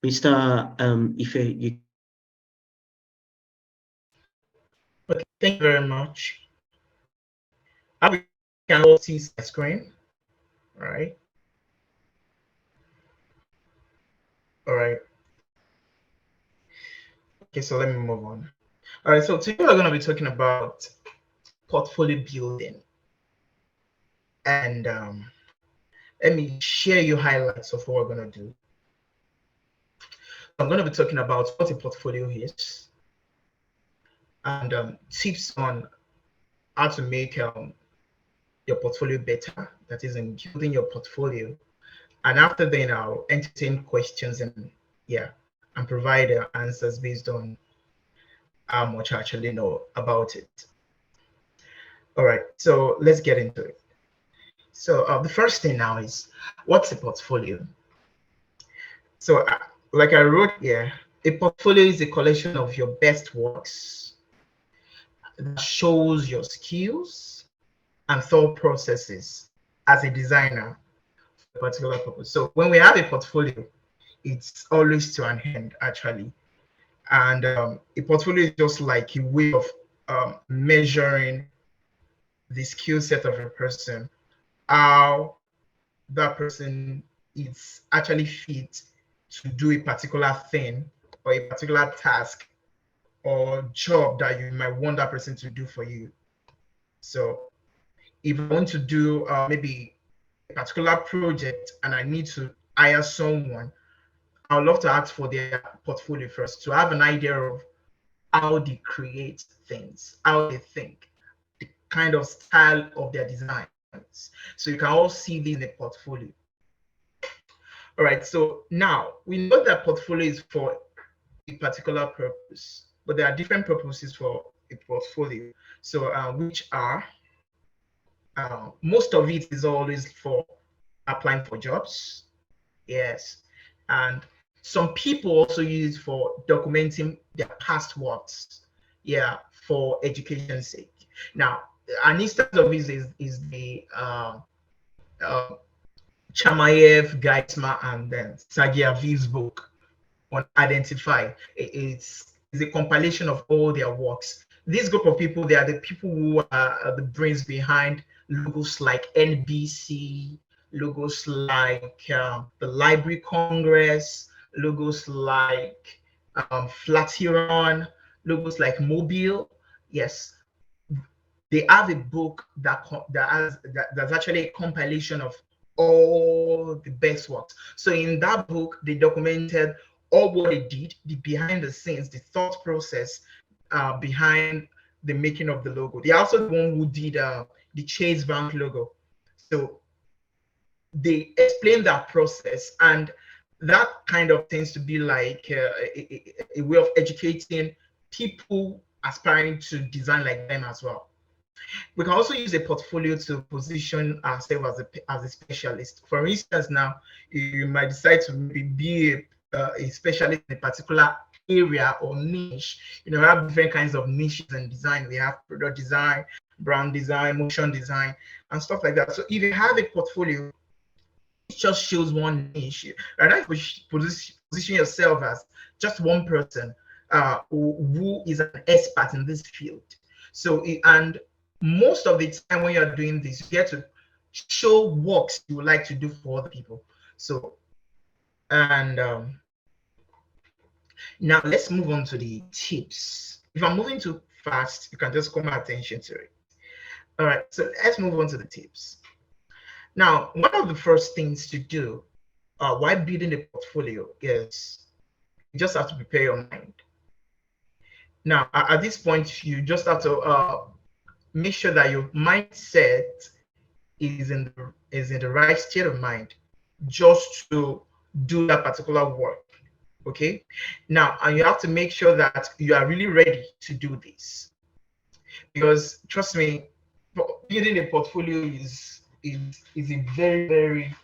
Mr. Ife, you. Okay, thank you very much. How we can all see my screen, all right? All right. Okay, so let me move on. All right, so today we're going to be talking about portfolio building. And let me share you highlights of what we're going to do. I'm going to be talking about what a portfolio is and tips on how to make your portfolio better, that is in building your portfolio. And after then, I'll entertain questions and yeah, and provide answers based on how much I actually know about it. All right, so let's get into it. So the first thing now is, what's a portfolio? So like I wrote here, a portfolio is a collection of your best works that shows your skills and thought processes as a designer for a particular purpose. So when we have a portfolio, it's always to an end actually. And a portfolio is just like a way of measuring the skill set of a person, how that person is actually fit to do a particular thing or a particular task or job that you might want that person to do for you. So if I want to do maybe a particular project and I need to hire someone, I would love to ask for their portfolio first to have an idea of how they create things, how they think, the kind of style of their designs. So you can all see this in a portfolio. All right, so now we know that portfolio is for a particular purpose, but there are different purposes for a portfolio. So which are, most of it is always for applying for jobs. Yes. And some people also use it for documenting their past works. Yeah, for education's sake. Now, an instance of this is the uh, Chamayev, Geismar, and then Sagiaviv's book on Identify. It's a compilation of all their works. This group of people, they are the people who are the brains behind logos like NBC, logos like the Library Congress, logos like Flatiron, logos like Mobile. Yes, they have a book that's actually a compilation of all the best works. So in that book, they documented all what they did, the behind the scenes, the thought process behind the making of the logo. They are also the one who did the Chase Bank logo. So they explain that process, and that kind of tends to be like a way of educating people aspiring to design like them as well. We can also use a portfolio to position ourselves as a specialist. For instance, now you might decide to maybe be a specialist in a particular area or niche. You know, we have different kinds of niches in design. We have product design, brand design, motion design, and stuff like that. So if you have a portfolio, it just shows one niche. And if you position yourself as just one person who is an expert in this field. So, and most of the time when you're doing this, you get to show works you would like to do for other people. So, and now let's move on to the tips. If I'm moving too fast, you can just call my attention to it. All right, so let's move on to the tips. Now, one of the first things to do while building a portfolio is you just have to prepare your mind. Now, at this point, you just have to make sure that your mindset is in the right state of mind just to do that particular work. Okay. Now, and you have to make sure that you are really ready to do this, because trust me, building a portfolio is a very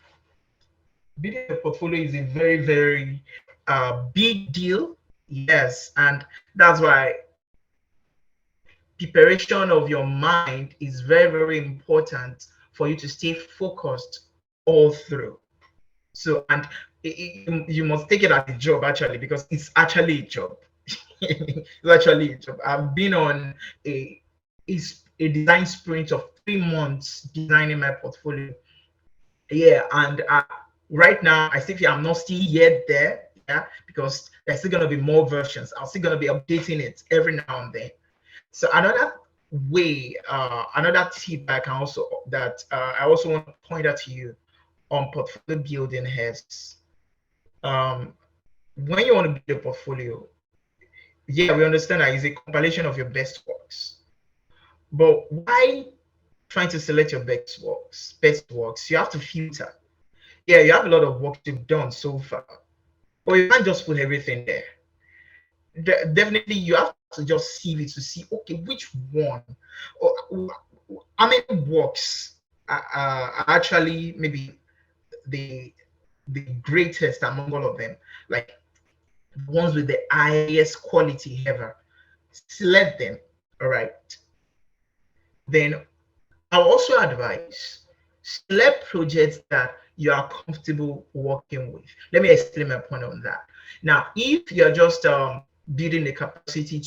building a portfolio is a very big deal. Yes, and that's why preparation of your mind is very important for you to stay focused all through. So, and you must take it as a job actually, because it's actually a job. It's actually a job. I've been on a a design sprint of 3 months designing my portfolio. Yeah, and right now I still feel I'm not still yet there. Yeah, because there's still gonna be more versions. I'm still gonna be updating it every now and then. So another way, another tip that I can also that I also want to point out to you on portfolio building is, um, when you want to build a portfolio, yeah, we understand that it's a compilation of your best works. But why trying to select your best works? Best works, you have to filter. Yeah, you have a lot of work you've done so far, but you can't just put everything there. Definitely, you have to just see it to see, okay, which one, or how many works are actually maybe the the greatest among all of them, like the ones with the highest quality ever. Select them. All right. Then I'll also advise select projects that you are comfortable working with. Let me explain my point on that. Now, if you're just building the capacity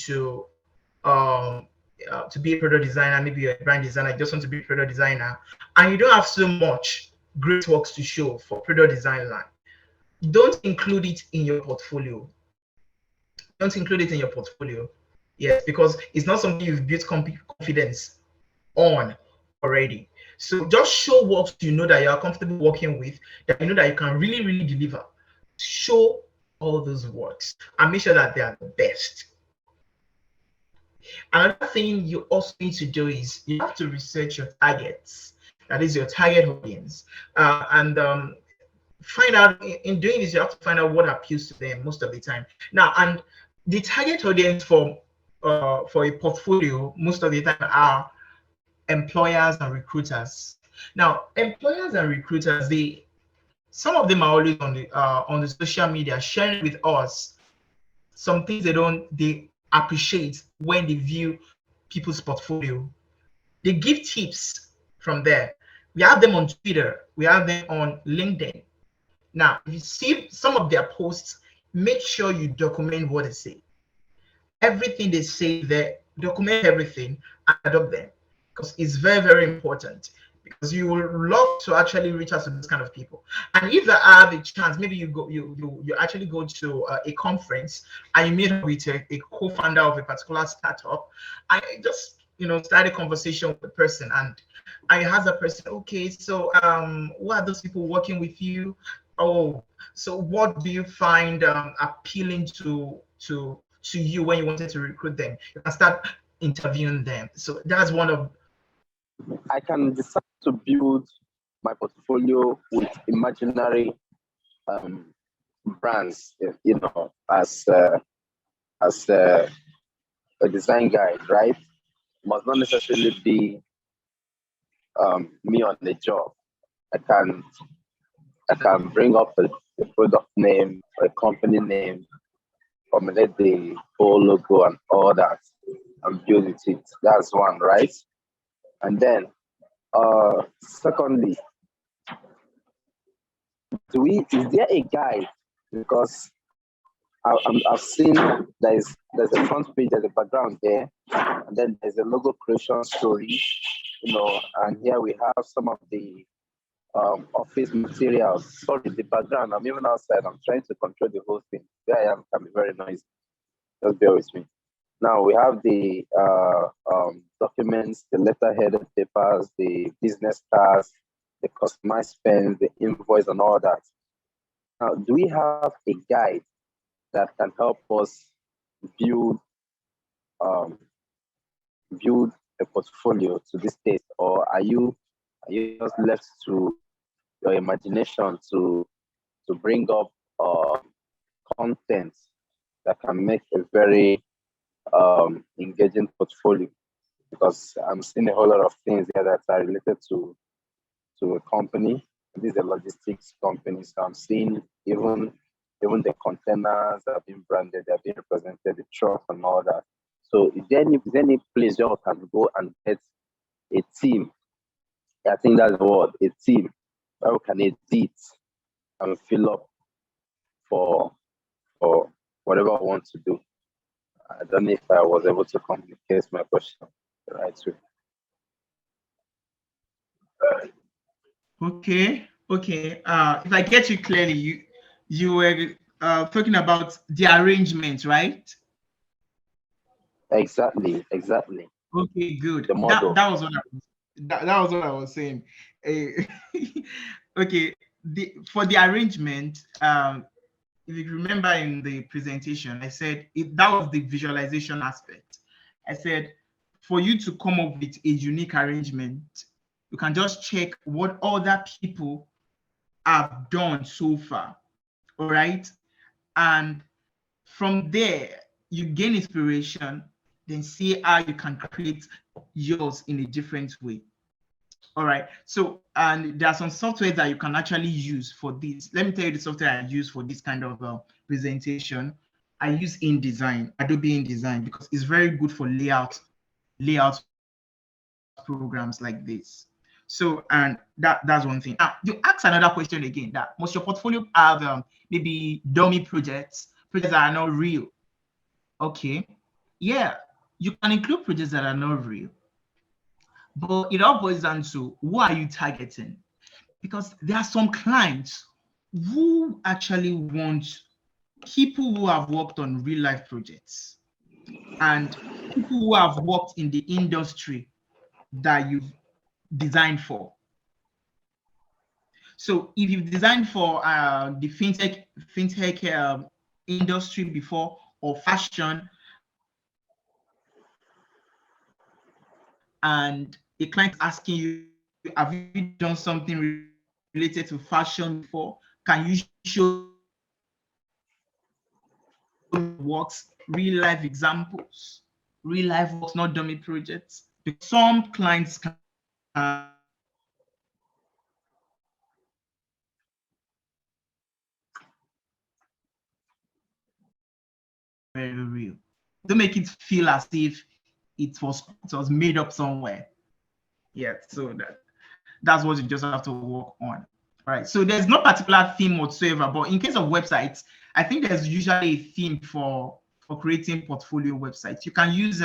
um, to be a product designer, maybe you're a brand designer, you just want to be a product designer, and you don't have so much great works to show for product design line, don't include it in your portfolio. Don't include it in your portfolio. Yes, because it's not something you've built confidence on already. So just show what you know that you are comfortable working with, that you know that you can really, really deliver. Show all those works and make sure that they are the best. Another thing you also need to do is you have to research your targets. That is your target audience, and find out. In doing this, you have to find out what appeals to them most of the time. Now, and the target audience for a portfolio most of the time are employers and recruiters. Now, employers and recruiters, they some of them are always on the social media sharing with us some things they appreciate when they view people's portfolio. They give tips from there. We have them on Twitter, we have them on LinkedIn. Now, if you see some of their posts, make sure you document what they say. Everything they say there, document everything and adopt them, because it's very, very important, because you will love to actually reach out to this kind of people. And if I have a chance, maybe you actually go to a conference and you meet up with a co-founder of a particular startup. I just start a conversation with the person, and I ask the person, okay, so who are those people working with you? Oh, so what do you find appealing to you when you wanted to recruit them? You can start interviewing them. So that's one of. I can decide to build my portfolio with imaginary brands, as a design guide, right? Must not necessarily be me on the job. I can bring up a product name, a company name, formulate the whole logo and all that, and build with it. That's one, right? And then, secondly, is there a guide? Because I've seen there's a front page, there's a background there, and then there's a logo creation story, and here we have some of the office materials. Sorry, the background. I'm even outside. I'm trying to control the whole thing. Where I am can be very noisy. Just bear with me. Now we have the documents, the letterheaded papers, the business cards, the customized pens, the invoice, and all that. Now, do we have a guide that can help us build build a portfolio to this taste, or are you just left to your imagination to bring up content that can make a very engaging portfolio? Because I'm seeing a whole lot of things here that are related to a company. This is a logistics company, so I'm seeing even the containers that have been branded, they have been represented, the truck and all that. So is there any place you can go and get a team? I think that's the word, a team, where we can edit and fill up for whatever I want to do. I don't know if I was able to communicate my question the right way. Okay. If I get you clearly, you were talking about the arrangement, right? Exactly. Okay, good. The model. That was what that was what I was saying. Eh, okay, for the arrangement, if you remember in the presentation, I said that was the visualization aspect. I said for you to come up with a unique arrangement, you can just check what other people have done so far. All right. And from there, you gain inspiration, then see how you can create yours in a different way. All right. So, and there are some software that you can actually use for this. Let me tell you the software I use for this kind of presentation. I use InDesign, Adobe InDesign, because it's very good for layout programs like this. So, and that's one thing. Now, you ask another question again, that must your portfolio have maybe dummy projects that are not real? Okay. Yeah, you can include projects that are not real. But it all boils down to who are you targeting? Because there are some clients who actually want people who have worked on real life projects and people who have worked in the industry that you've designed for. So if you've designed for the fintech industry before, or fashion, and a client asking you, have you done something related to fashion before? Can you show works, real life examples, real life works, not dummy projects? Because some clients can very real. Don't make it feel as if it was made up somewhere. Yeah, so that's what you just have to work on. All right. So there's no particular theme whatsoever, but in case of websites, I think there's usually a theme for creating portfolio websites. You can use,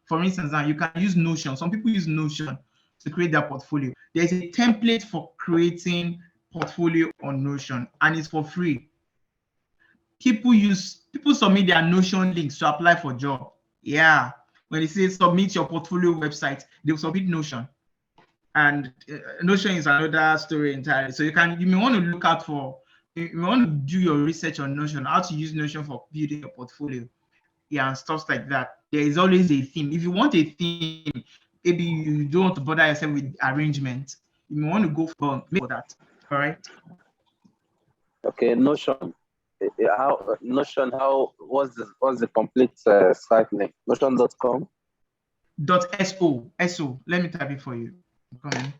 for instance, you can use Notion. Some people use Notion to create their portfolio. There's a template for creating portfolio on Notion, and it's for free. People submit their Notion links to apply for job. Yeah. When they say submit your portfolio website, they'll submit Notion. And Notion is another story entirely. So you may want to look out for, you may want to do your research on Notion, how to use Notion for building your portfolio, yeah, and stuff like that. There is always a theme. If you want a theme, maybe you don't want to bother yourself with arrangement, you may want to go for that. All right. Okay, Notion. What's the complete site link? Notion.com. .so. Let me type it for you. Come in.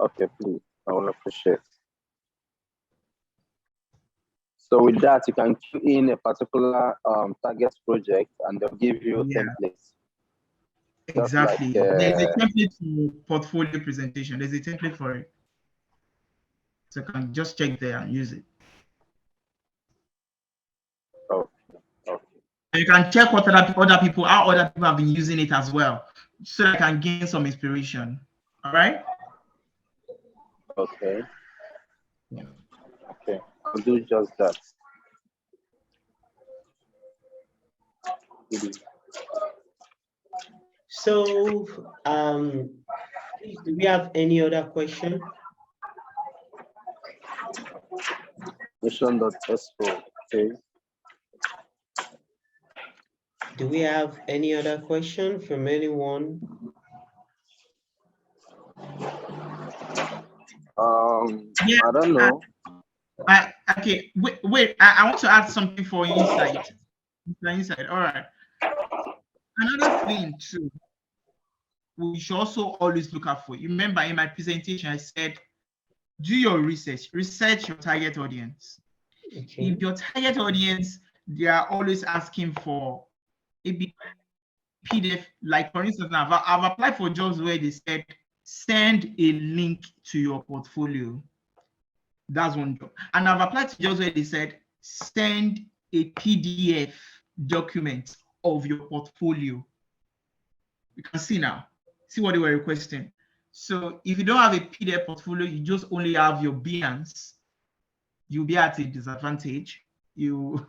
Okay, please. I will appreciate. So with that, you can key in a particular target project, and they'll give you templates. Exactly. There's a template for portfolio presentation. There's a template for it. So you can just check there and use it. Okay. And you can check what how other people have been using it as well, so I can gain some inspiration. All right. Okay. Yeah. Okay. I'll do just that. So, do we have any other question? Notion.so. Okay. Do we have any other question from anyone? I don't know. Okay, wait. I want to add something for insight. All right. Another thing too, we should also always look out for. You remember in my presentation, I said, do your research your target audience. Okay. If your target audience, they are always asking for a PDF, like for instance, I've applied for jobs where they said, send a link to your portfolio. That's one job. And I've applied to jobs where they said, send a PDF document of your portfolio. You can see now, see what they were requesting. So if you don't have a PDF portfolio, you just only have your Behance, you'll be at a disadvantage. You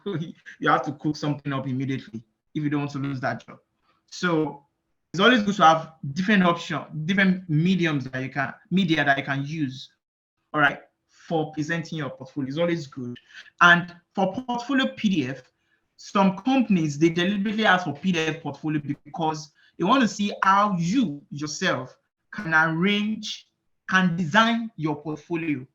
you have to cook something up immediately if you don't want to lose that job. So it's always good to have different options, different mediums that you can media that you can use, all right, for presenting your portfolio. It's always good. And for portfolio PDF, some companies they deliberately ask for PDF portfolio because they want to see how you yourself can arrange, can design your portfolio.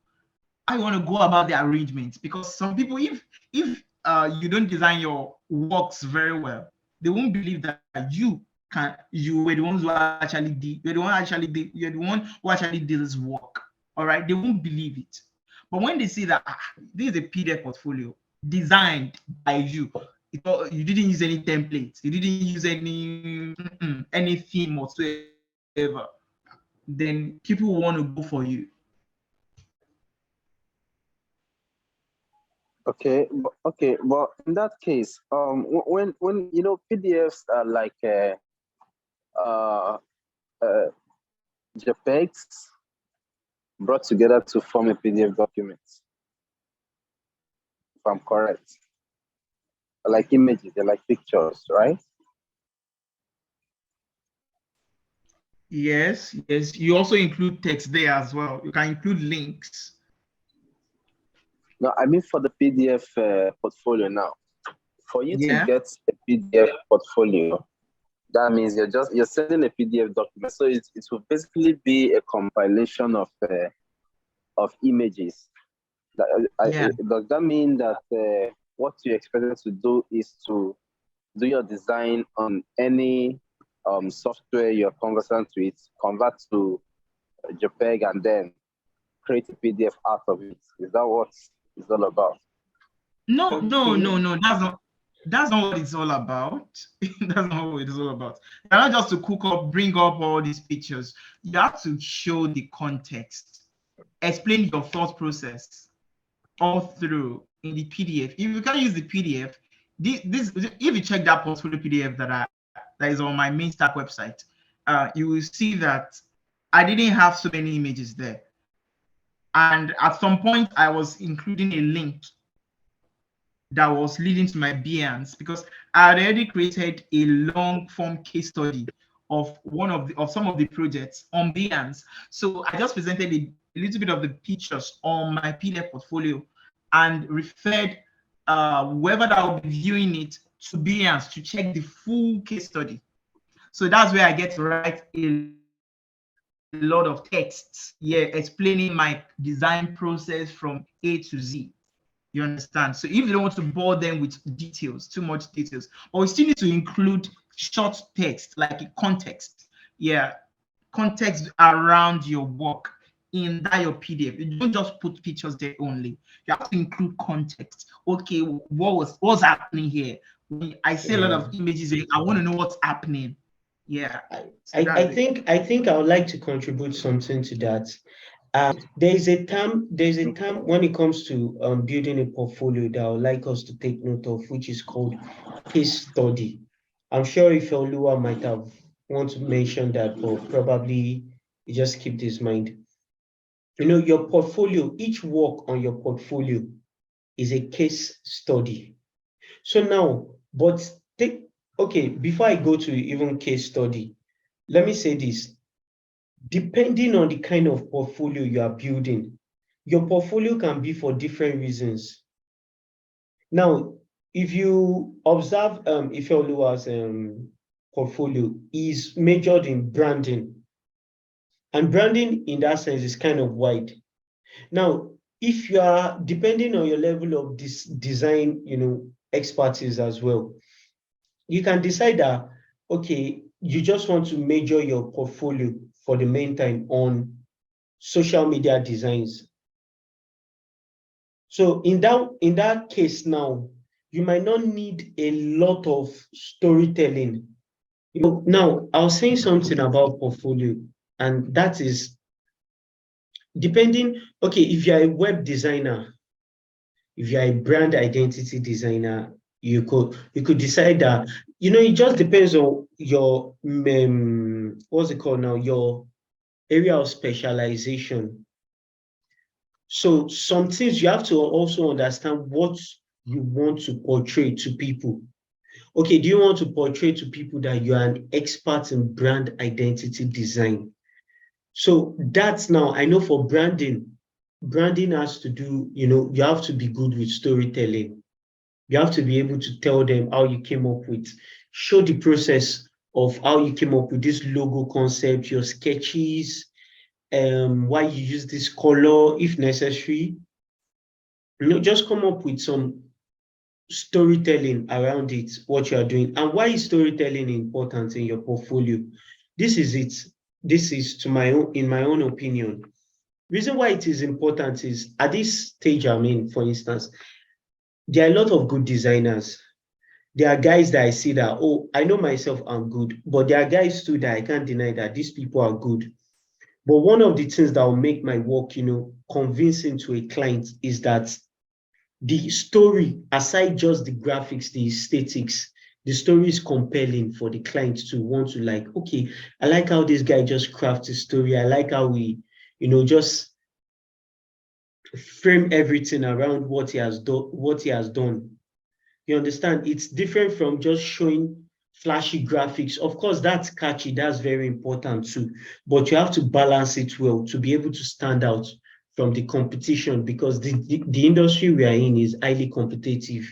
I want to go about the arrangement, because some people, if you don't design your works very well, they won't believe that you were the ones who actually did you're the one who actually did this work. All right, they won't believe it. But when they see that this is a PDF portfolio designed by you, you didn't use any templates, you didn't use any theme whatsoever, then people want to go for you. Okay, but in that case, when you know PDFs are like uh, uh, JPEGs brought together to form a PDF document, if I'm correct. Like images, they're like pictures, right? Yes, yes. You also include text there as well. You can include links. No, I mean for the PDF portfolio now. For you to Yeah. get a PDF portfolio, that means you're sending a PDF document. So it will basically be a compilation of images. Yeah. Does that mean that what you expected to do is to do your design on any software you're conversant with, convert to JPEG, and then create a PDF out of it? Is that what it's all about? No, no, Okay. no, no. That's not what it's all about. That's not what it's all about. You're not just to cook up, bring up all these pictures. You have to show the context, explain your thought process all through in the PDF. If you can't use the PDF, this if you check that portfolio PDF that is on my main stack website, you will see that I didn't have so many images there. And at some point, I was including a link that was leading to my Behance, because I had already created a long form case study of some of the projects on Behance. So I just presented a little bit of the pictures on my PDF portfolio and referred whoever that will be viewing it to Behance to check the full case study. So that's where I get to write a lot of texts, explaining my design process from A to Z. You understand? So if you don't want to bore them with details, too much details, but we still need to include short text, like a context. Context around your work in that your PDF. You don't just put pictures there only. You have to include context. Okay, what's happening here? When I see a lot of images, I want to know what's happening. Yeah. So I think I would like to contribute something to that. There's a term when it comes to building a portfolio that I would like us to take note of, which is called case study. I'm sure if Oluwa might have want to mention that, but probably you just keep this mind. You know, your portfolio, each work on your portfolio is a case study. So now, before I go to even case study, let me say this. Depending on the kind of portfolio you are building, your portfolio can be for different reasons. Now, if you observe Ifeoluwa's portfolio is majored in branding, and branding in that sense is kind of wide. Now, if you are depending on your level of this design, expertise as well, you can decide that, okay, you just want to major your portfolio for the meantime on social media designs. So in that case now, you might not need a lot of storytelling. Now I was saying something about portfolio, and that is depending. Okay, if you're a web designer, If you're a brand identity designer, you could decide that, it just depends on your what's it called now, your area of specialization. So some things you have to also understand what you want to portray to people. Okay, do you want to portray to people that you are an expert in brand identity design? So that's now, I know for branding has to do, you have to be good with storytelling. You have to be able to tell them how you came up with, show the process of how you came up with this logo concept, your sketches, why you use this color if necessary. Just come up with some storytelling around it, what you are doing. And why is storytelling important in your portfolio? This is it. This is in my own opinion. Reason why it is important is at this stage, for instance, there are a lot of good designers. There are guys that I see that, oh, I know myself I'm good, but there are guys too that I can't deny that these people are good. But one of the things that will make my work, convincing to a client is that the story, aside just the graphics, the aesthetics, the story is compelling for the client to want to, like, okay, I like how this guy just crafts a story. I like how we, just frame everything around what he has done. You understand? It's different from just showing flashy graphics. Of course, that's catchy. That's very important too. But you have to balance it well to be able to stand out from the competition, because the industry we are in is highly competitive.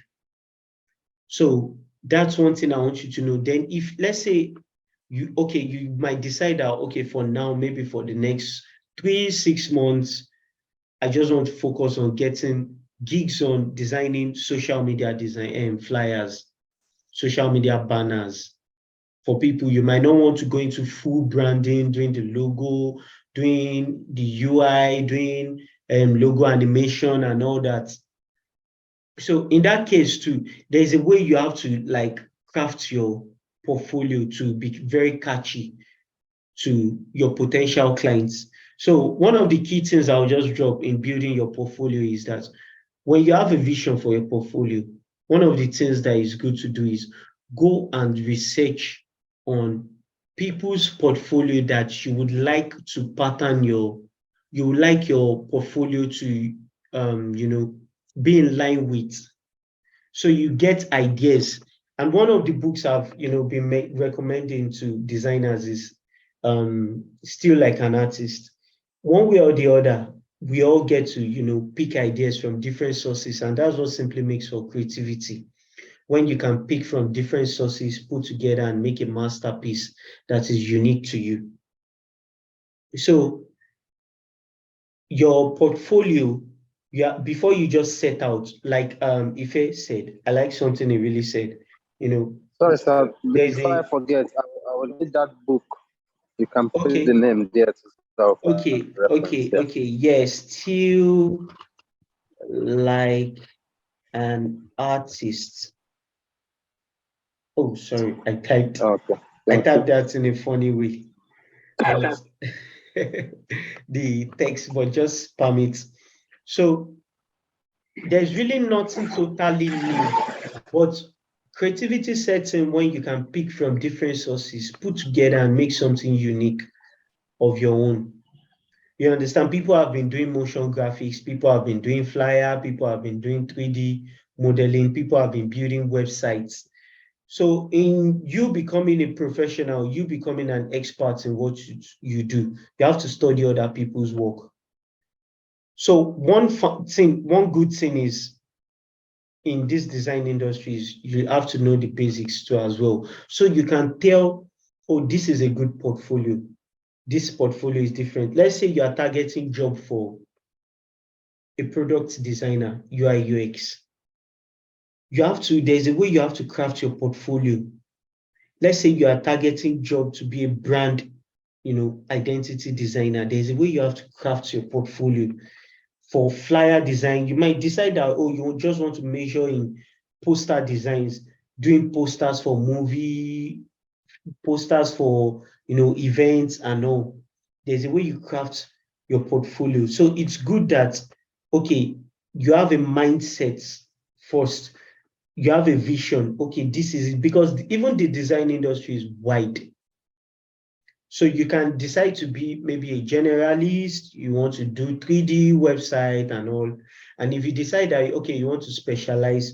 So that's one thing I want you to know. Then if, let's say, you might decide that, okay, for now, maybe for the next 3, 6 months, I just want to focus on getting gigs on designing social media design and flyers, social media banners for people. You might not want to go into full branding, doing the logo, doing the UI, doing logo animation and all that. So in that case too, there's a way you have to, like, craft your portfolio to be very catchy to your potential clients. So one of the key things I'll just drop in building your portfolio is that when you have a vision for your portfolio, one of the things that is good to do is go and research on people's portfolio that you would like to pattern you would like your portfolio to be in line with. So you get ideas. And one of the books I've been recommending to designers is Still Like an Artist. One way or the other, we all get to pick ideas from different sources, and that's what simply makes for creativity. When you can pick from different sources, put together and make a masterpiece that is unique to you. So your portfolio, before you just set out, like Ife said, I like something he really said. Sorry, sir. There's Before I forget, I will need that book. You can put okay, the name there to self reference. Yeah. okay, yes, Still Like an Artist. Oh, sorry, Okay. I Thank you. typed that in a funny way. But the text, but just spam it. So there's really nothing totally new, but creativity sets in when you can pick from different sources, put together and make something unique of your own. You understand? People have been doing motion graphics, people have been doing flyer, people have been doing 3D modeling, people have been building websites. So in you becoming a professional, you becoming an expert in what you do, you have to study other people's work. So one good thing is, in this design industries, you have to know the basics too as well. So you can tell, oh, this is a good portfolio. This portfolio is different. Let's say you are targeting job for a product designer, UI UX. There's a way you have to craft your portfolio. Let's say you are targeting job to be a brand, identity designer. There's a way you have to craft your portfolio. For flyer design, you might decide that, oh, you just want to measure in poster designs, doing posters for movie, posters for, events and all. There's a way you craft your portfolio. So it's good that, okay, you have a mindset first. You have a vision. Okay, this is it, because even the design industry is wide. So you can decide to be maybe a generalist, you want to do 3D website and all. And if you decide that, okay, you want to specialize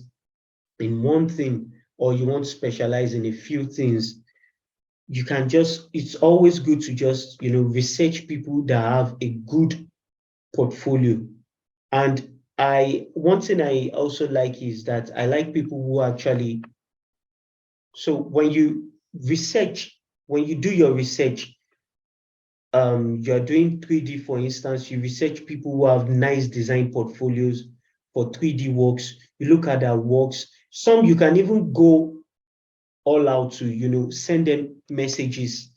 in one thing, or you want to specialize in a few things, you can just, it's always good to just, research people that have a good portfolio. And one thing I also like is that I like people who actually, so when you research, when you do your research, you're doing 3D, for instance, you research people who have nice design portfolios for 3D works, you look at their works. Some you can even go all out to, send them messages.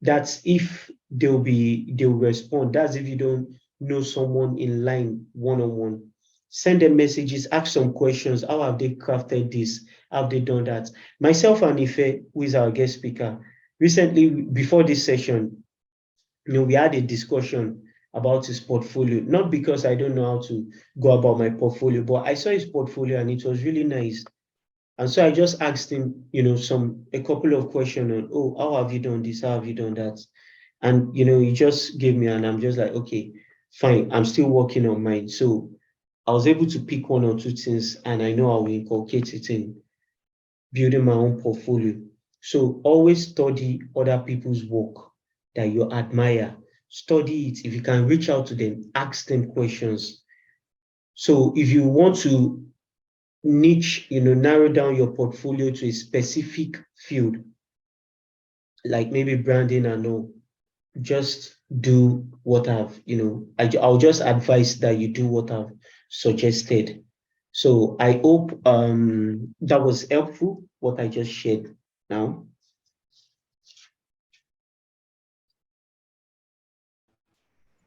That's if they'll respond. That's if you don't know someone in line one-on-one. Send them messages, ask some questions. How have they crafted this? How have they done that? Myself and Ife, who is our guest speaker, recently, before this session, we had a discussion about his portfolio. Not because I don't know how to go about my portfolio, but I saw his portfolio and it was really nice. And so I just asked him, a couple of questions on, oh, how have you done this? How have you done that? And, he just gave me, and I'm just like, okay, fine. I'm still working on mine. So I was able to pick one or two things, and I know I will inculcate it in building my own portfolio. So always study other people's work that you admire. Study it. If you can reach out to them, ask them questions. So if you want to niche, narrow down your portfolio to a specific field, like maybe branding and all, just do what I'll just advise that you do what I've suggested. So I hope that was helpful, what I just shared now.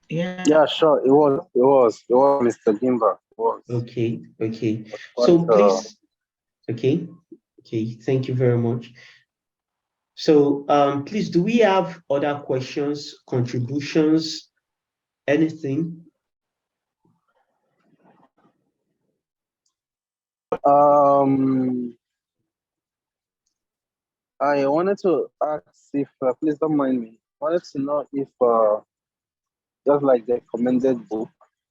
Yeah, sure. It was, Mr. Gimba. It was. Okay. So please, okay. Thank you very much. So please, do we have other questions, contributions, anything? I wanted to ask if, please don't mind me. I wanted to know if, just like the recommended book,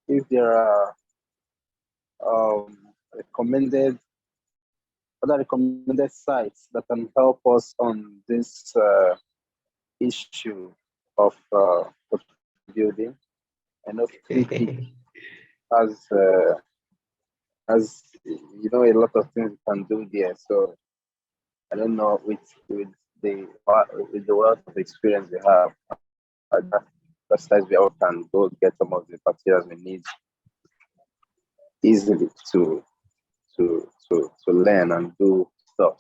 if there are recommended other recommended sites that can help us on this issue of building. I know Flickr has a lot of things you can do there. So I don't know with the wealth of experience we have, that size we all can go get some of the materials we need easily to learn and do stuff.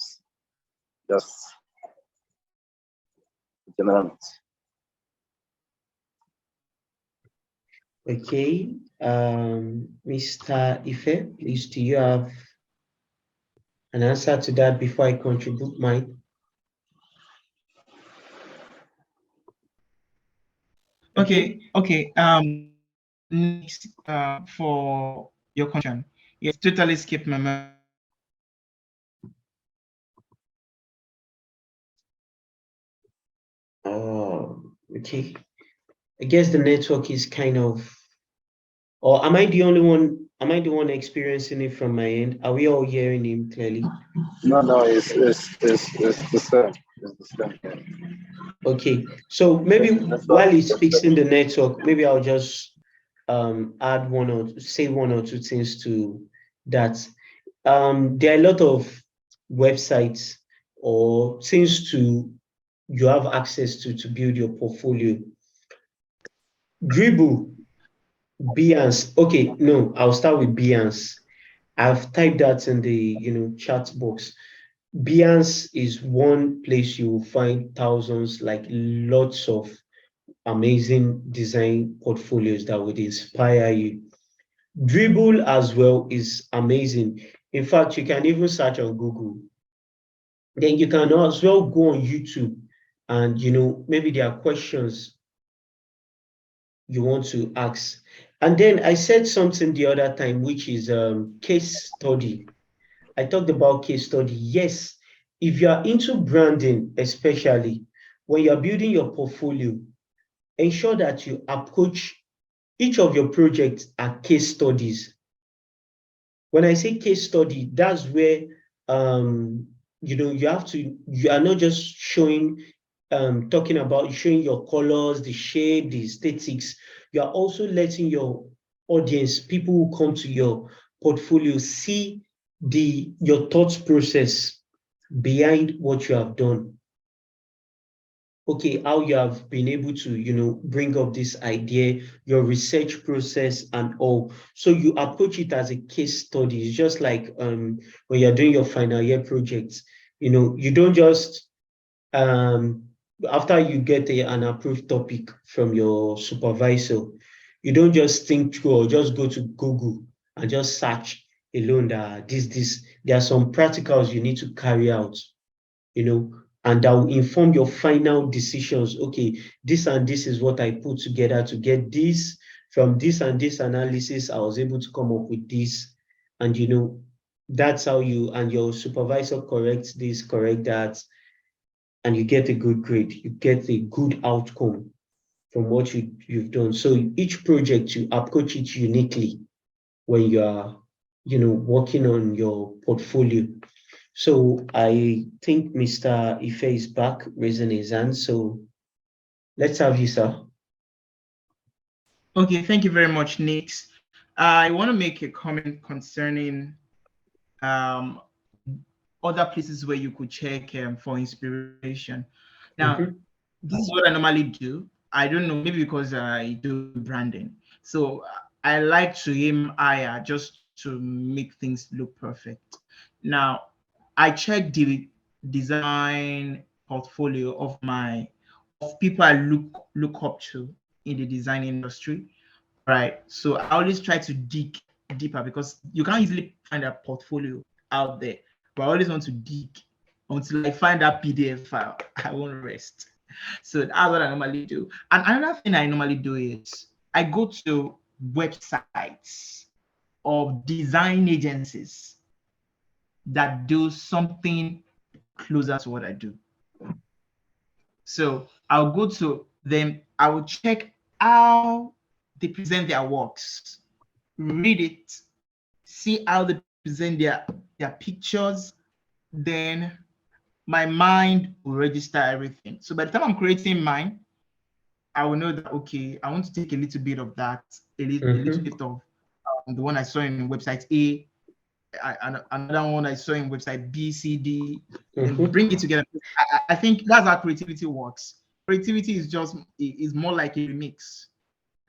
Just general. Okay, Mr. Ife, please, do you have an answer to that before I contribute mine? Okay. Next, for your question, yes, totally skipped my mind. Okay. I guess the network is kind of, or am I the only one? Am I the one experiencing it from my end? Are we all hearing him clearly? No, it's the same. It's the same. Yeah. Okay, so maybe while he's fixing the network, maybe I'll just add say one or two things to that. There are a lot of websites or things you have access to build your portfolio. Dribble, Behance. Okay, no, I'll start with Behance. I've typed that in the chat box. Behance is one place you will find thousands, like lots of amazing design portfolios that would inspire you. Dribble as well is amazing. In fact, you can even search on Google. Then you can as well go on YouTube and maybe there are questions you want to ask. And then I said something the other time, which is case study. I talked about case study. Yes, if you are into branding, especially when you're building your portfolio, ensure that you approach each of your projects are case studies. When I say case study, that's where you are not just showing talking about showing your colors, the shape, the aesthetics. You are also letting your audience, people who come to your portfolio, see your thought process behind what you have done. Okay, how you have been able to, bring up this idea, your research process and all. So you approach it as a case study. It's just like when you're doing your final year projects, you don't just um, after you get an approved topic from your supervisor, you don't just think through or just go to Google and just search alone that there are some practicals you need to carry out, and that will inform your final decisions. Okay, this and this is what I put together to get this. From this and this analysis, I was able to come up with this. And that's how you and your supervisor corrects this, correct that, and you get a good grade. You get a good outcome from what you've done. So each project you approach it uniquely when you are, working on your portfolio. So I think Mr. Ife is back raising his hand. So let's have you, sir. Okay, thank you very much, Nix. I want to make a comment concerning um, other places where you could check for inspiration. Now, this is what I normally do. I don't know, maybe because I do branding. So I like to aim higher just to make things look perfect. Now, I check the design portfolio of people I look up to in the design industry. Right. So I always try to dig deeper because you can't easily find a portfolio out there. But I always want to dig until I find that PDF file. I won't rest. So that's what I normally do. And another thing I normally do is I go to websites of design agencies that do something closer to what I do. So I'll go to them, I will check how they present their works, read it, see how they present their pictures, then my mind will register everything. So by the time I'm creating mine, I will know that, okay, I want to take a little bit of that, a little bit of the one I saw in website A, another one I saw in website B, C, D, and bring it together. I think that's how creativity works. Creativity is more like a remix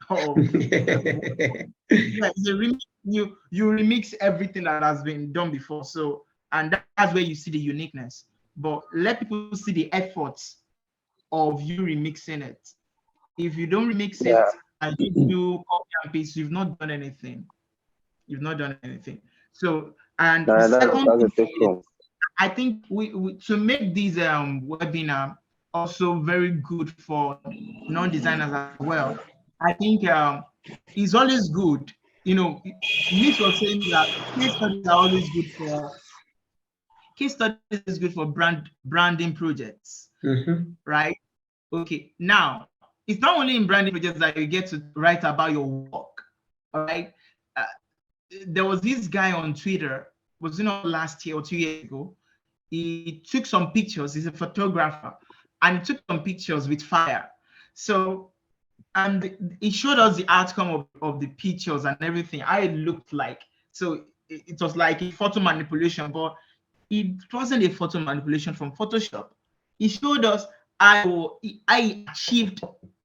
of yeah, it's a remix. You remix everything that has been done before. So, and that's where you see the uniqueness. But let people see the efforts of you remixing it. If you don't remix it and you do copy and paste, you've not done anything. You've not done anything. So, and the second thing is, I think we to make this webinar also very good for non-designers as well. I think it's always good. Nick was saying that case studies are always good for branding projects, right? Okay, now it's not only in branding projects that you get to write about your work, all right? There was this guy on Twitter, was last year or 2 years ago. He took some pictures. He's a photographer, and he took some pictures with fire. So, and he showed us the outcome of the pictures and everything, how it looked like. So it was like a photo manipulation, but it wasn't a photo manipulation from Photoshop. He showed us how I achieved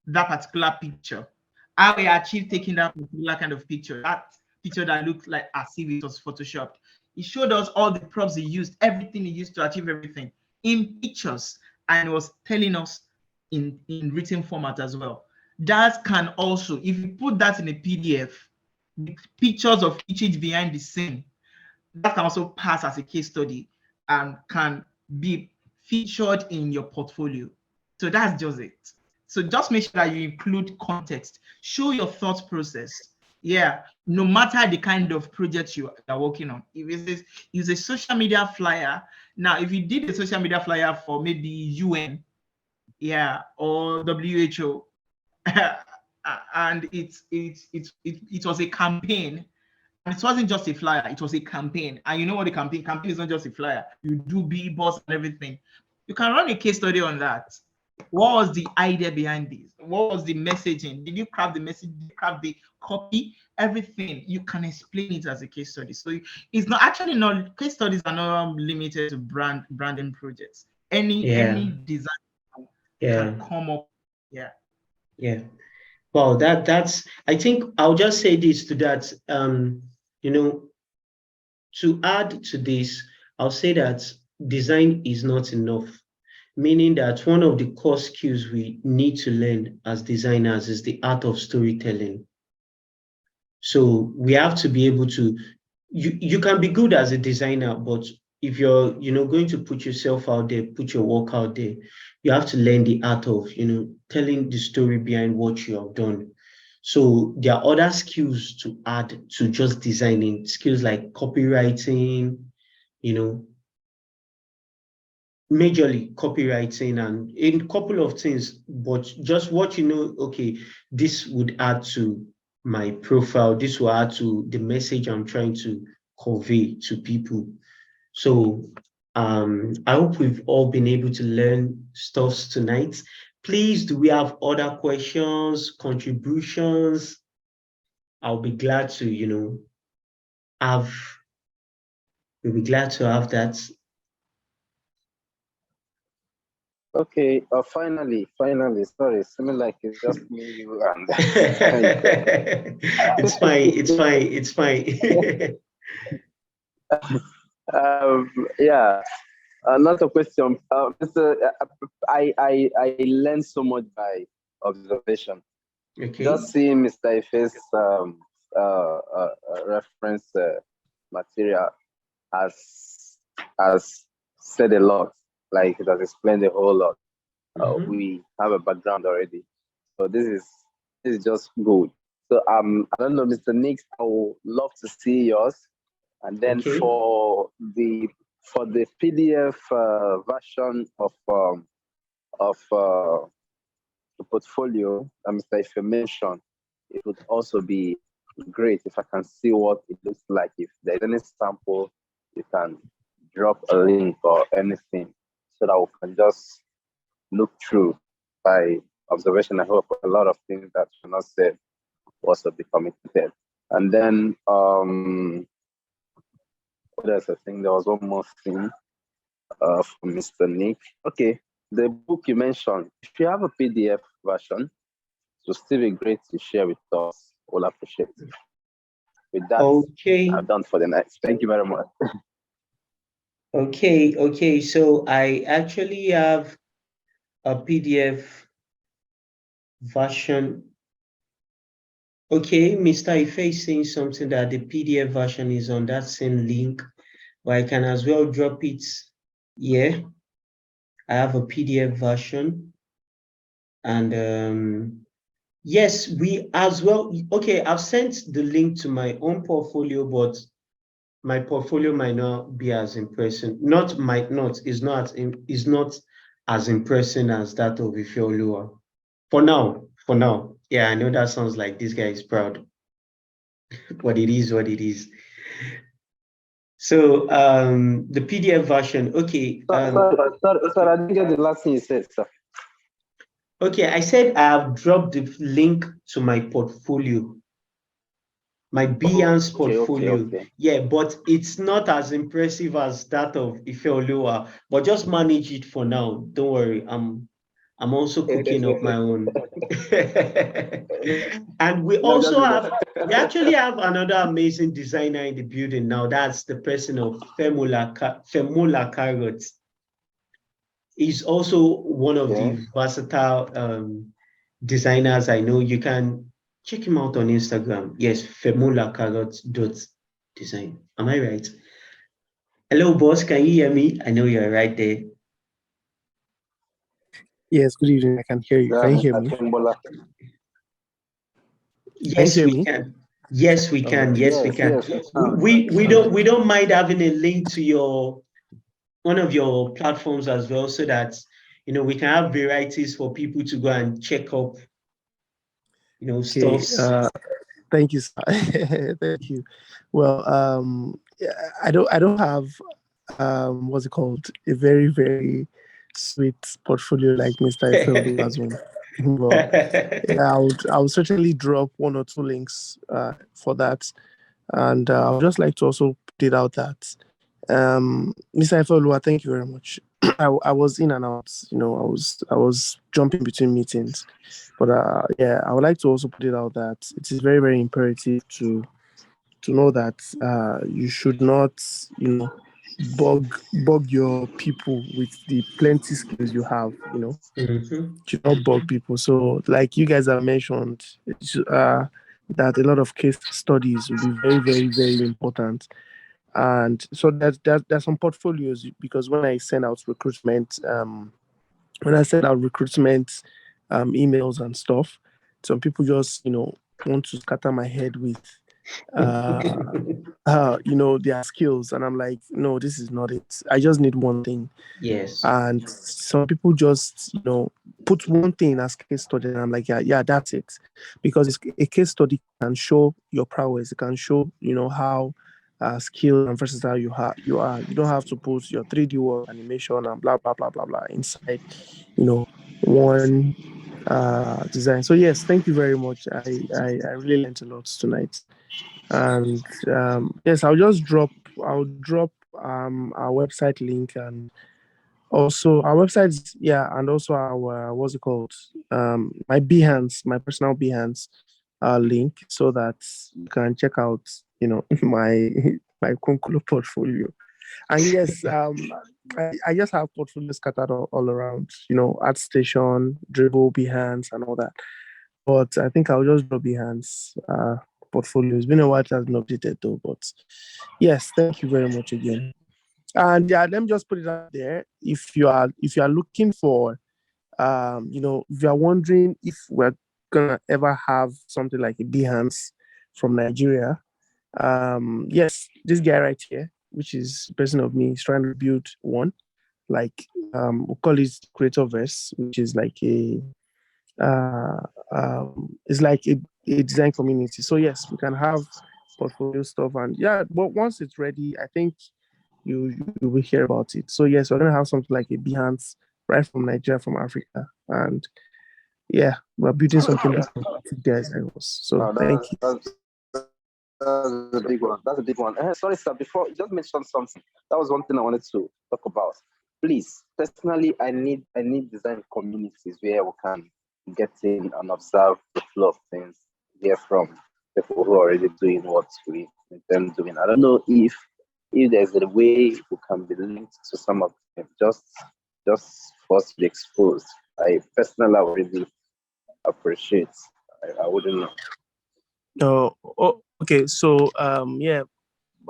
that particular picture, how I achieved taking that particular kind of picture, that picture that looked like as if it was photoshopped. He showed us all the props he used, everything he used to achieve everything in pictures, and was telling us in written format as well. That can also, if you put that in a PDF, the pictures of each behind the scene, that can also pass as a case study and can be featured in your portfolio. So that's just it. So just make sure that you include context, show your thought process, Yeah, no matter the kind of project you are working on. If it's a social media flyer, now if you did a social media flyer for maybe UN, yeah, or WHO, and it was a campaign. And it wasn't just a flyer, it was a campaign. And you know what the campaign is not just a flyer. You do billboards and everything. You can run a case study on that. What was the idea behind this? What was the messaging? Did you craft the message? Did you craft the copy? Everything. You can explain it as a case study. So it's not actually not case studies are not limited to branding projects. Any design can come up. Yeah. Yeah. Wow, that's I think I'll just say this to that. You know, to add to this, I'll say that design is not enough. Meaning that one of the core skills we need to learn as designers is the art of storytelling. So we have to be able to, you can be good as a designer, but if you're, going to put yourself out there, put your work out there, you have to learn the art of, telling the story behind what you have done. So there are other skills to add to just designing, skills like copywriting, majorly copywriting and in a couple of things, but just what okay, this would add to my profile, this will add to the message I'm trying to convey to people. So I hope we've all been able to learn stuff tonight. Please, do we have other questions, contributions? I'll be glad to, we'll be glad to have that. Okay, finally, sorry, it seems like it's just me, you, and it's fine. Yeah, another question. I learned so much by observation. Okay. Just seeing Mr. Ife's reference material has said a lot. Like it has explained a whole lot. We have a background already, so this is just good. So I don't know, Mr. Nix, I would love to see yours, and then for the PDF version of the portfolio, Mr. Ife mentioned, it would also be great if I can see what it looks like. If there's any sample, you can drop a link or anything so that we can just look through by observation. I hope a lot of things that were not said also be committed. And then what else? I think there was one more thing from Mr. Nick. Okay, the book you mentioned, if you have a PDF version, it will still be great to share with us. We'll appreciate it. With that, I'm done for the night. Thank you very much. Okay. So I actually have a PDF version. Okay, Mr. Ife is saying something that the PDF version is on that same link, but I can as well drop it here. I have a PDF version. And yes, we as well. Okay, I've sent the link to my own portfolio, but my portfolio might not be as impressive. Is not as impressive as that of Ifeoluwa. For now. Yeah, I know that sounds like this guy is proud. But it is what it is. So the PDF version, okay. Sorry, I didn't get the last thing you said, sir. Okay, I said I have dropped the link to my portfolio. My Behance portfolio. Okay. Yeah, but it's not as impressive as that of Ifeoluwa, but just manage it for now. Don't worry. I'm also cooking up my own. And we actually have another amazing designer in the building now. That's the person of Femula Carrots. He's also one of the versatile designers I know. You can check him out on Instagram. Yes, femulacarrot.design. Am I right? Hello, boss. Can you hear me? I know you're right there. Yes, good evening. I can hear you. Can you hear me? Yes, we can. Yes, we can. Yes, we Yes, can. yes, we can. We don't mind having a link to your one of your platforms as well, so that we can have varieties for people to go and check up, Okay. stuffs. Thank you, sir. Thank you. Well, yeah, I don't have what's it called, a very very sweet portfolio like Mr. Efeolu has one. But yeah, I would certainly drop one or two links for that, and I would just like to also put it out that Mr. Efeolu, thank you very much. I was in and out, I was jumping between meetings, but yeah, I would like to also put it out that it is very very imperative to know that you should not, you know, bug your people with the plenty skills you have. Mhm. Should not bug people. So, like you guys have mentioned, that a lot of case studies will be very, very, very important. And so there's some portfolios, because when I send out recruitment emails and stuff, some people just want to scatter my head with uh their skills, and I'm like, no, this is not it. I just need one thing. Yes. And some people just put one thing as case study, and I'm like, yeah, yeah, that's it. Because a case study can show your prowess. It can show how skilled and versatile you are. You don't have to put your 3D work, animation, and blah blah blah blah blah inside you know one design. So yes, thank you very much. I really learned a lot tonight. And yes, I'll drop our website link, and also our websites, yeah, and also our, what's it called, my Behance, my personal Behance link, so that you can check out my my Concolo portfolio. And yes, I just have portfolios scattered all around, ArtStation, Dribble, Behance, and all that. But I think I'll just drop Behance portfolio. It's been a while it has been updated though. But yes, thank you very much again. And yeah, let me just put it out there. If you are looking for if you are wondering if we're gonna ever have something like a Behance from Nigeria, yes, this guy right here, which is a person of me, is trying to build one. Like we call it Creatorverse, which is like uh it's like a design community. So yes, we can have portfolio stuff, and yeah, but once it's ready, I think you will hear about it. So yes, we're gonna have something like a Behance right from Nigeria, from Africa, and yeah, we're building something big for you guys. I was so No, thank you. that's a big one. That's a big one. Sorry, sir. Before you just mentioned something. That was one thing I wanted to talk about. Please, personally, I need design communities where we can get in and observe the flow of things, hear from people who are already doing what we intend doing. I don't know if there's a way we can be linked to some of them, just for us to be exposed. I personally would really appreciate. I wouldn't know. Okay. So yeah,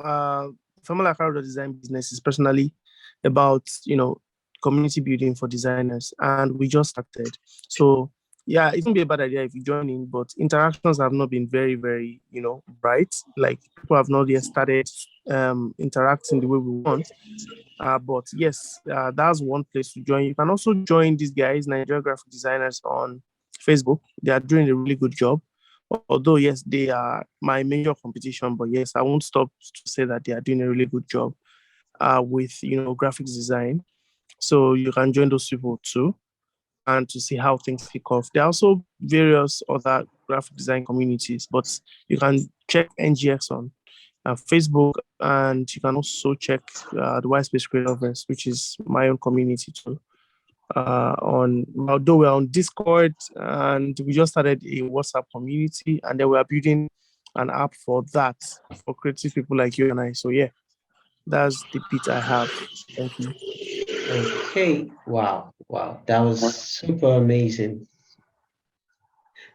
uh, Formula Crowd Design Business is personally about community building for designers, and we just started. So yeah, it won't be a bad idea if you join in, but interactions have not been very very bright. Like, people have not yet started interacting the way we want. But yes, that's one place to join. You can also join these guys, Nigeria graphic designers, on Facebook. They are doing a really good job. Although yes, they are my major competition, but yes, I won't stop to say that they are doing a really good job with graphics design. So you can join those people too, and to see how things kick off. There are also various other graphic design communities, but you can check NGX on Facebook, and you can also check the Whitespace Creatorverse, which is my own community too. Although we're on Discord, and we just started a WhatsApp community, and then we are building an app for that, for creative people like you and I. So yeah, that's the bit I have. Thank you. Okay. Wow. Wow. That was super amazing.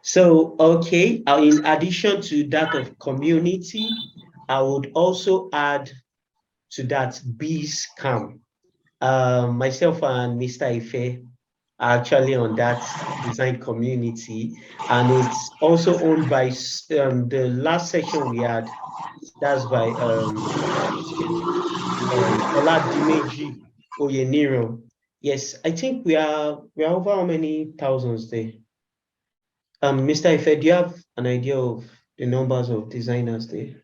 So, okay, in addition to that of community, I would also add to that bees camp. Myself and Mr. Ife, are actually on that design community, and it's also owned by the last section we had. That's by Oladimeji Oyeniro. Yes, I think we are over how many thousands there? Mr. Ife, do you have an idea of the numbers of designers there?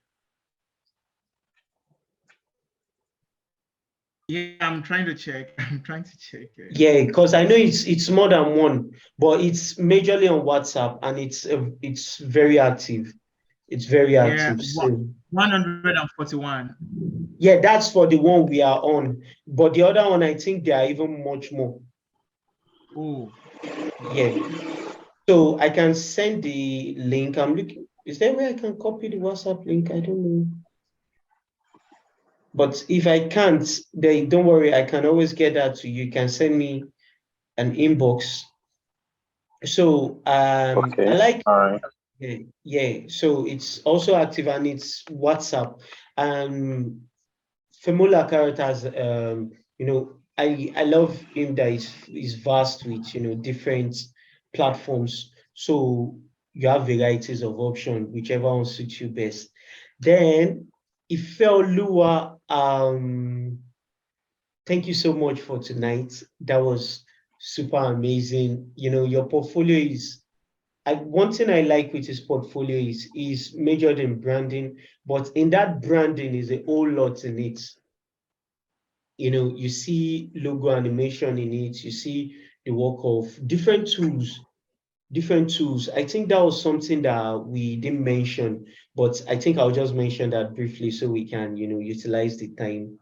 Yeah, I'm trying to check. I'm trying to check it. Yeah, because I know it's more than one, but it's majorly on WhatsApp, and it's very active. It's very Yeah, active. So 141. yeah, that's for the one we are on. But the other one, I think there are even much more. Oh, Yeah. So I can send the link. I'm looking. Is there a way I can copy the WhatsApp link? I don't know. But if I can't, then don't worry. I can always get that to you. You can send me an inbox. So I Okay. like. All right. Yeah. So it's also active, and it's WhatsApp. Femula characters, I love him that is vast with different platforms. So you have varieties of options, whichever one suits you best. Then Ifeoluwa, thank you so much for tonight. That was super amazing. Your portfolio is one thing I like with his portfolio is majored in branding, but in that branding is a whole lot in it. You see logo animation in it, you see the work of different tools, I think that was something that we didn't mention, but I think I'll just mention that briefly so we can utilize the time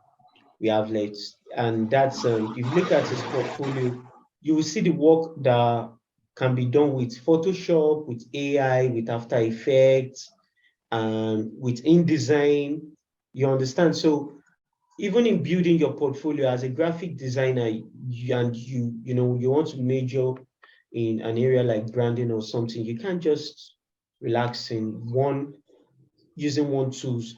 we have left. And that's if you look at his portfolio, you will see the work that can be done with Photoshop, with AI, with After Effects, and with InDesign. You understand? So even in building your portfolio as a graphic designer, you want to major in an area like branding or something, you can't just relax in using one tools.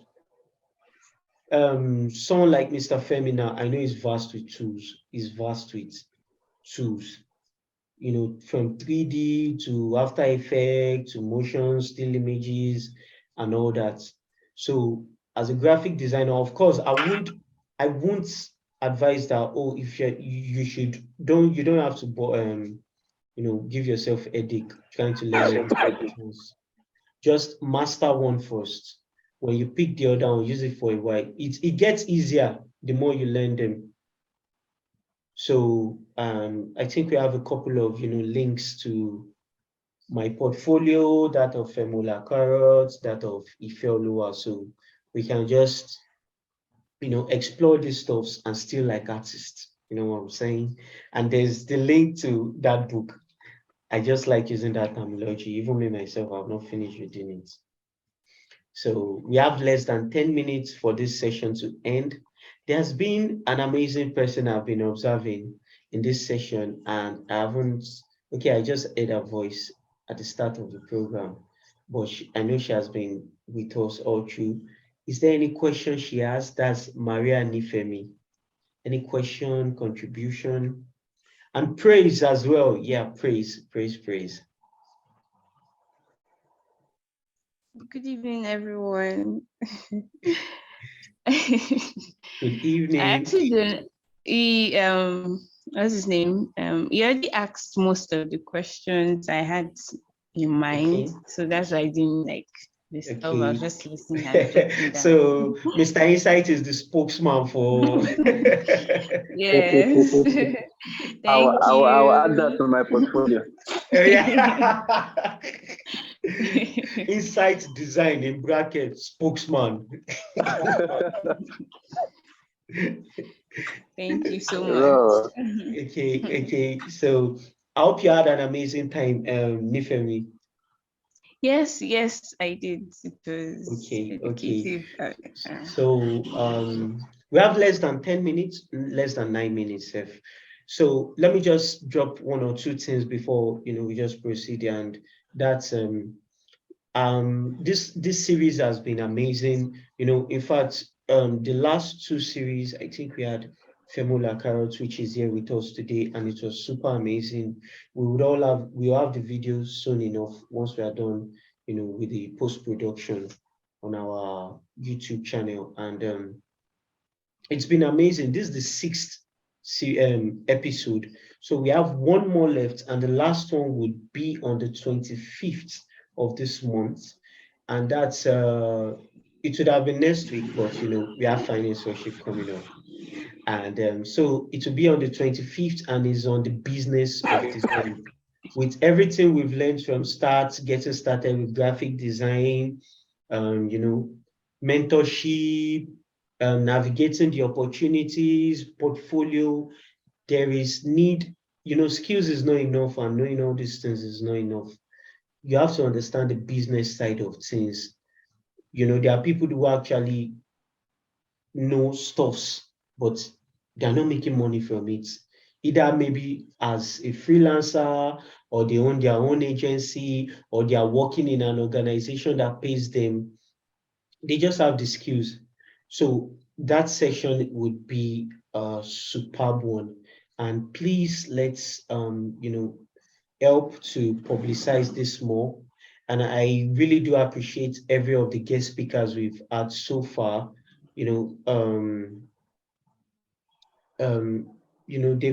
Someone like Mr. Femina, I know is vast with tools, from 3D to After Effects to motion, still images, and all that. So as a graphic designer, of course, I won't advise that, oh, if you don't have to give yourself a headache trying to learn everything at once. Just master one first. When you pick the other one, use it for a while. It gets easier the more you learn them. So I think we have a couple of links to my portfolio, that of Femola Carrots, that of Ifeoluwa. So we can just explore these stuffs and still like artists. You know what I'm saying? And there's the link to that book. I just like using that terminology. Even me myself, I've not finished reading it. So we have less than 10 minutes for this session to end. There's been an amazing person I've been observing in this session, and I just heard her voice at the start of the program, but I know she has been with us all through. Is there any question she has? That's Maria Nifemi. Any question, contribution? And praise as well. Yeah, praise, praise, praise. Good evening, everyone. Good I evening. actually don't. What's his name? He already asked most of the questions I had in mind, Okay. so that's why I didn't like this stuff. I was Okay. just listening and jotting down. So Mr. Insight is the spokesman for Yes. Thank I'll add that you. to my portfolio. Yeah. Insight design in bracket spokesman. Thank you so Oh, much. Okay. So I hope you had an amazing time, Nifemi. Yes, I did. It was Okay. educative. So we have less than 10 minutes, less than 9 minutes. So let me just drop one or two things before we just proceed. And that's this series has been amazing. In fact, the last two series, I think we had Femula Carrot, which is here with us today, and it was super amazing. We'll have the videos soon enough once we are done, with the post-production on our YouTube channel. And it's been amazing. This is the 6th episode. So we have one more left, and the last one would be on the 25th of this month. And that's it would have been next week, but we have finance worship coming up. And so it will be on the 25th, and is on the business of design. With everything we've learned from getting started with graphic design, mentorship, navigating the opportunities, portfolio, there is need, skills is not enough, and knowing all these things is not enough. You have to understand the business side of things. There are people who actually know stuffs, but they're not making money from it. Either maybe as a freelancer, or they own their own agency, or they are working in an organization that pays them. They just have the skills. So that session would be a superb one. And please let's help to publicize this more. And I really do appreciate every of the guest speakers we've had so far. They've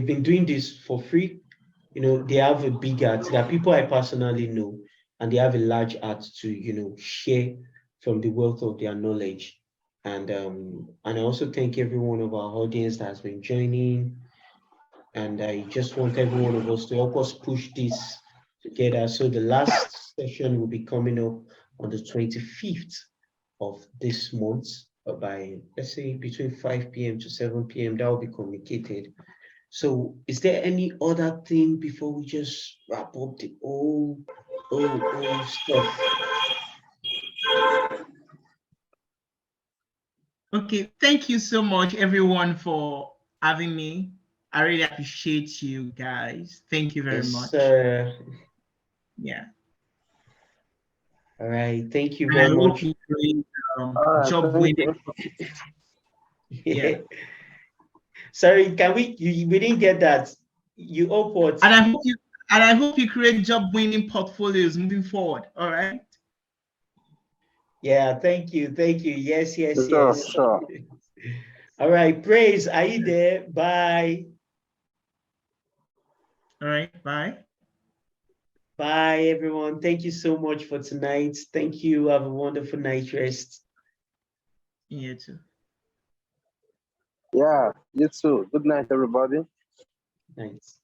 been doing this for free. They have a big heart. There are people I personally know, and they have a large heart to, share from the wealth of their knowledge. And I also thank every one of our audience that has been joining. And I just want every one of us to help us push this together. So the last session will be coming up on the 25th of this month, by, let's say, between 5 p.m. to 7 p.m. That will be communicated. So is there any other thing before we just wrap up the old stuff? Okay, thank you so much, everyone, for having me. I really appreciate you guys. Thank you very much. Yeah. All right. Thank you very much. Job winning. Yeah. Sorry, we didn't get that. You hope what? And I hope you create job winning portfolios moving forward. All right. Yeah, thank you. Yes. Sure. All right, Praise, are you there? Bye. All right, bye. Bye, everyone. Thank you so much for tonight. Thank you. Have a wonderful night rest. You too. Yeah, you too. Good night, everybody. Thanks.